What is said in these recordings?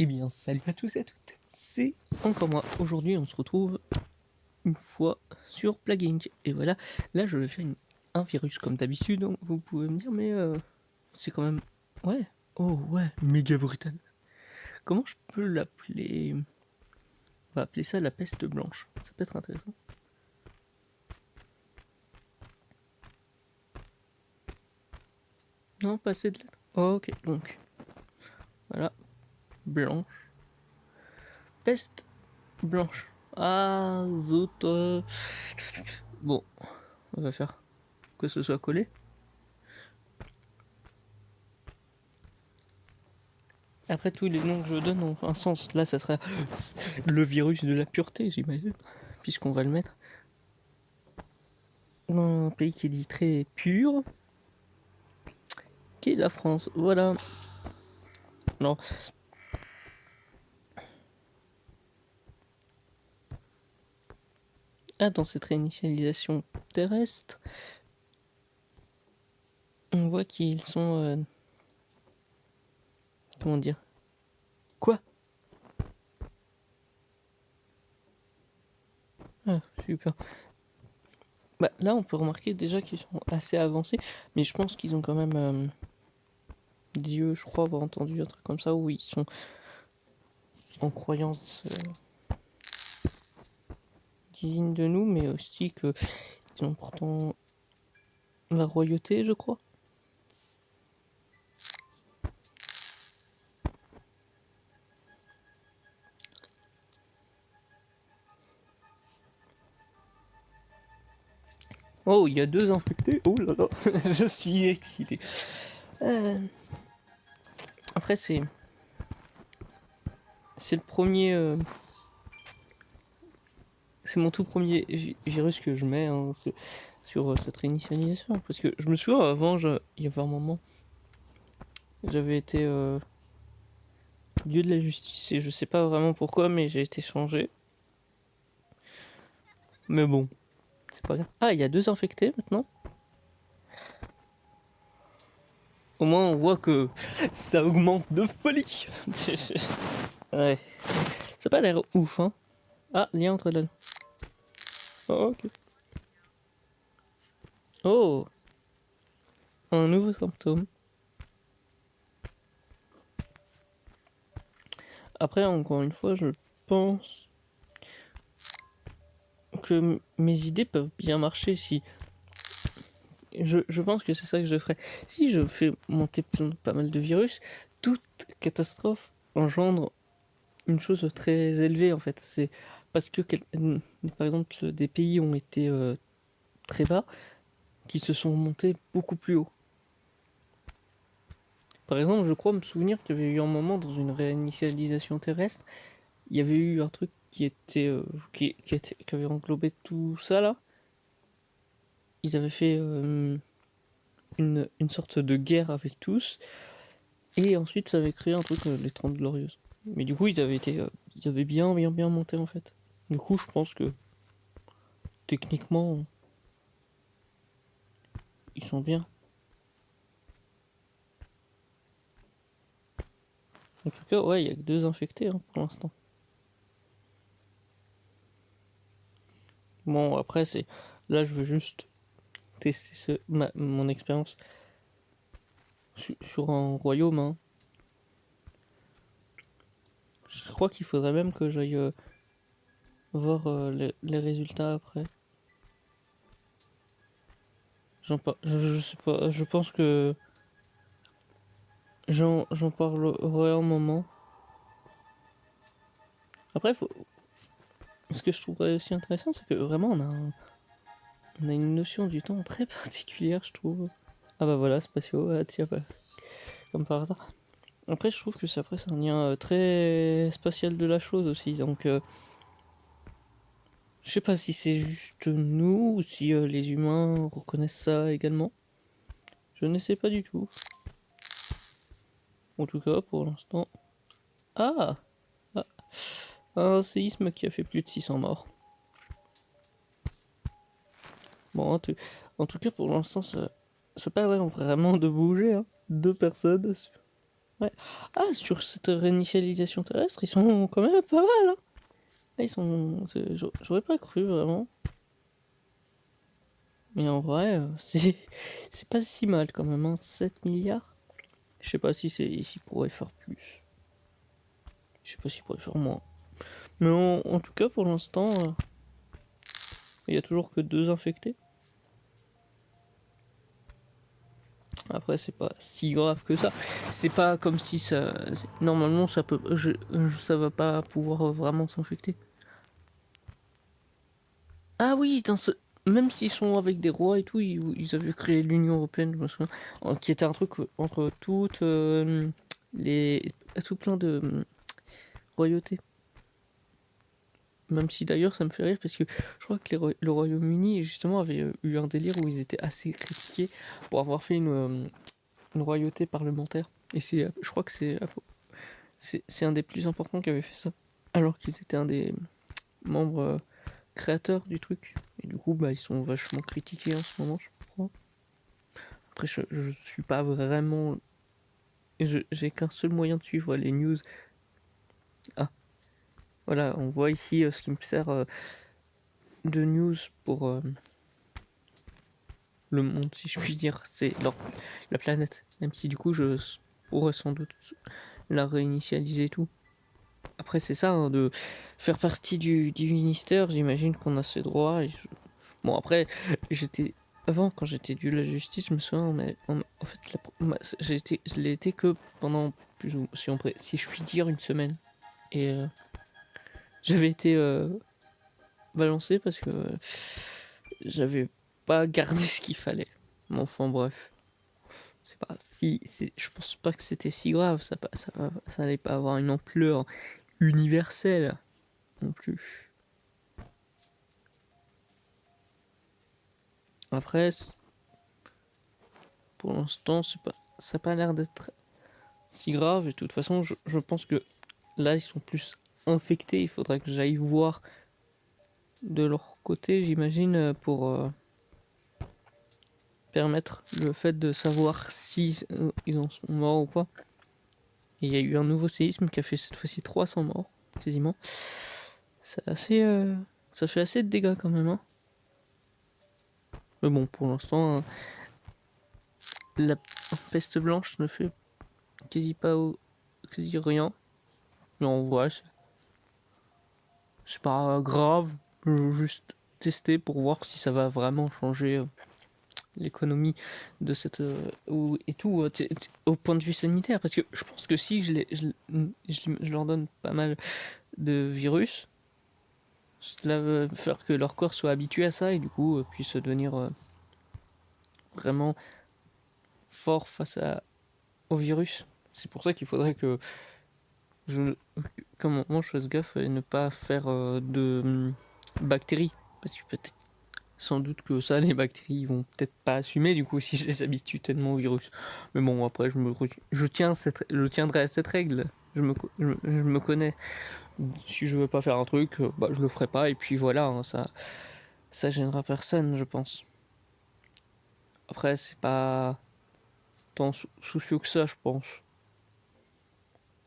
Eh bien, salut à tous et à toutes, c'est encore moi. Aujourd'hui, on se retrouve une fois sur Plugin. Et voilà, là, je vais faire un virus comme d'habitude. Donc vous pouvez me dire, mais c'est quand même... Ouais, oh ouais, méga brutal. Comment je peux l'appeler? On va appeler ça la peste blanche. Ça peut être intéressant. Non, pas assez de lettres. Ok, donc, voilà, blanche. Peste blanche. Ah, zut. Bon, on va faire que ce soit collé. Après, tous les noms que je donne ont un sens. Là, ça serait le virus de la pureté, j'imagine, puisqu'on va le mettre dans un pays qui est dit très pur, qui est la France. Voilà. Non. Ah, dans cette réinitialisation terrestre, on voit qu'ils sont... comment dire? Quoi? Ah, super. Bah, là, on peut remarquer déjà qu'ils sont assez avancés, mais je pense qu'ils ont quand même... Dieu, je crois avoir entendu un truc comme ça, où ils sont en croyance divine de nous, mais aussi que ils ont pourtant la royauté, je crois. Oh, il y a 2 infectés. Oh là là, je suis excité. Après, c'est le premier. C'est mon tout premier virus que je mets hein, sur cette réinitialisation. Parce que je me souviens avant, il y avait un moment, j'avais été dieu de la justice et je sais pas vraiment pourquoi, mais j'ai été changé. Mais bon, c'est pas grave. Ah, il y a 2 infectés maintenant. Au moins, on voit que ça augmente de folie. Ouais, ça n'a pas l'air ouf, hein. Ah, lien entre la... Oh, ok. Oh, un nouveau symptôme. Après, encore une fois, je pense que mes idées peuvent bien marcher si... Je pense que c'est ça que je ferais. Si je fais monter pas mal de virus, toute catastrophe engendre une chose très élevée en fait. C'est parce que, par exemple, des pays ont été très bas, qui se sont montés beaucoup plus haut. Par exemple, je crois me souvenir qu'il y avait eu un moment dans une réinitialisation terrestre, il y avait eu un truc qui était qui avait englobé tout ça là. Ils avaient fait une sorte de guerre avec tous, et ensuite ça avait créé un truc les 30 Glorieuses. Mais du coup ils avaient bien monté en fait. Du coup je pense que techniquement ils sont bien. En tout cas ouais il y a que 2 infectés hein, pour l'instant. Bon après c'est là je veux juste tester mon expérience sur un royaume. Hein. Je crois qu'il faudrait même que j'aille voir les résultats après. Je sais pas, je pense que j'en parlerai un moment. Après, ce que je trouverais aussi intéressant, c'est que vraiment on a une notion du temps très particulière, je trouve. Ah bah voilà, spatiaux, ah, tiens, bah, comme par hasard. Après, je trouve que c'est un lien très spatial de la chose aussi, donc je sais pas si c'est juste nous ou si les humains reconnaissent ça également. Je ne sais pas du tout. En tout cas, pour l'instant. Ah, ah, un séisme qui a fait plus de 600 morts. Bon, en tout cas, pour l'instant, ça n'a pas l'air vraiment de bouger. Hein. 2 personnes. Ouais. Ah, sur cette réinitialisation terrestre, ils sont quand même pas mal, hein. Ah, ils sont... J'aurais pas cru, vraiment. Mais en vrai, c'est pas si mal quand même, hein. 7 milliards. Je sais pas si s'ils pourraient faire plus. Je sais pas s'ils pourraient faire moins. Mais en tout cas, pour l'instant, il y a toujours que 2 infectés. Après, c'est pas si grave que ça. C'est pas comme si ça... Normalement, ça peut... ça va pas pouvoir vraiment s'infecter. Ah oui, même s'ils sont avec des rois et tout, ils avaient créé l'Union Européenne, je me souviens, qui était un truc entre toutes les... tout plein de royautés. Même si d'ailleurs ça me fait rire parce que je crois que le Royaume-Uni justement avait eu un délire où ils étaient assez critiqués pour avoir fait une royauté parlementaire. Et je crois que c'est un des plus importants qui avait fait ça. Alors qu'ils étaient un des membres créateurs du truc. Et du coup, bah, ils sont vachement critiqués en ce moment, je crois. Après, je suis pas vraiment. J'ai qu'un seul moyen de suivre les news. Ah, voilà, on voit ici ce qui me sert de news pour le monde, si je puis dire. C'est la planète. Même si du coup, je pourrais sans doute la réinitialiser et tout. Après, c'est ça, hein, de faire partie du ministère, j'imagine qu'on a ce droit. Bon, après, j'étais. Avant, quand j'étais dû la justice, je me souviens, en fait, je l'ai été que pendant plus ou si je puis dire, une semaine. Et j'avais été balancé parce que j'avais pas gardé ce qu'il fallait. Mais enfin, bref. C'est pas si. Je pense pas que c'était si grave. Ça allait pas avoir une ampleur universelle non plus. Après, pour l'instant, ça n'a pas l'air d'être si grave. Et de toute façon, je pense que là, ils sont plus infectés. Il faudrait que j'aille voir de leur côté, j'imagine, pour permettre le fait de savoir si ils en sont morts ou pas. Et il y a eu un nouveau séisme qui a fait cette fois-ci 300 morts, quasiment. C'est assez, ça fait assez de dégâts quand même, hein. Mais bon, pour l'instant, la peste blanche ne fait quasi rien. Mais en vrai, c'est pas grave. Je veux juste tester pour voir si ça va vraiment changer l'économie de cette et tout au point de vue sanitaire, parce que je pense que si je leur donne pas mal de virus, cela va faire que leur corps soit habitué à ça et du coup puisse devenir vraiment fort au virus. C'est pour ça qu'il faudrait que qu'à un moment je fasse gaffe et ne pas faire de bactéries, parce que peut-être sans doute que ça, les bactéries vont peut-être pas assumer du coup si je les habitue tellement au virus. Mais bon, après, je tiendrai à cette règle. Je me connais. Si je veux pas faire un truc, bah, je le ferai pas. Et puis voilà, hein, ça gênera personne, je pense. Après, c'est pas tant soucieux que ça, je pense.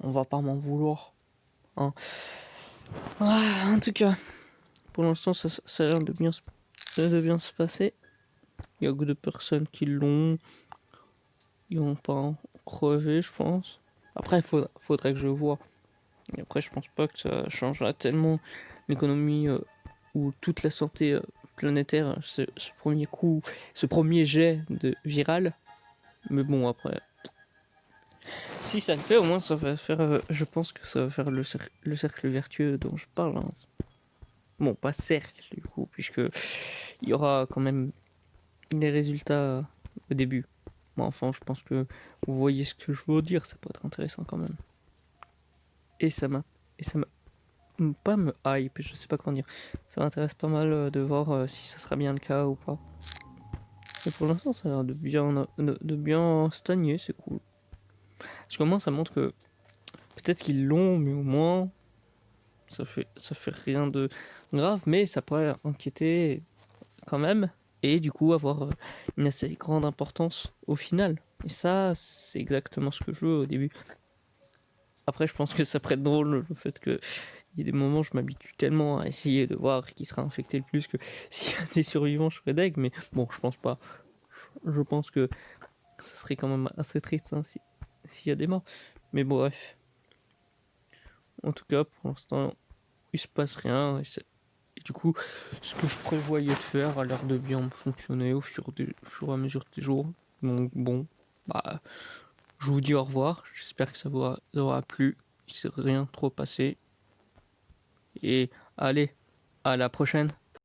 On va pas m'en vouloir, hein. Ah, en tout cas, pour l'instant, ça a l'air de bien se passer. Il y a que de personnes qui l'ont. Ils vont pas crever, je pense. Après, faudrait que je vois. Et après, je pense pas que ça changera tellement l'économie ou toute la santé planétaire, ce premier coup, ce premier jet de viral. Mais bon, après, si ça le fait, au moins ça va faire. Je pense que ça va faire le cercle vertueux dont je parle, hein. Bon, pas cercle du coup, puisque il y aura quand même des résultats au début. Bon, enfin, je pense que vous voyez ce que je veux dire, ça peut être intéressant quand même. Et ça m'a pas me hype, je sais pas comment dire. Ça m'intéresse pas mal de voir si ça sera bien le cas ou pas. Et pour l'instant, ça a l'air de bien stagner, c'est cool. Parce qu'au moins, ça montre que peut-être qu'ils l'ont, mais au moins, ça fait rien de grave, mais ça pourrait inquiéter quand même. Et du coup, avoir une assez grande importance au final. Et ça, c'est exactement ce que je veux au début. Après, je pense que ça pourrait être drôle le fait que il y a des moments, je m'habitue tellement à essayer de voir qui sera infecté le plus que s'il y a des survivants, je serais deg. Mais bon, je pense pas. Je pense que ça serait quand même assez triste hein, s'il y a des morts. Mais bon, bref. En tout cas, pour l'instant, il se passe rien. Et du coup, ce que je prévoyais de faire a l'air de bien fonctionner au fur et à mesure des jours. Donc bon, bah, je vous dis au revoir. J'espère que ça vous aura plu. Il s'est rien trop passé. Et allez, à la prochaine.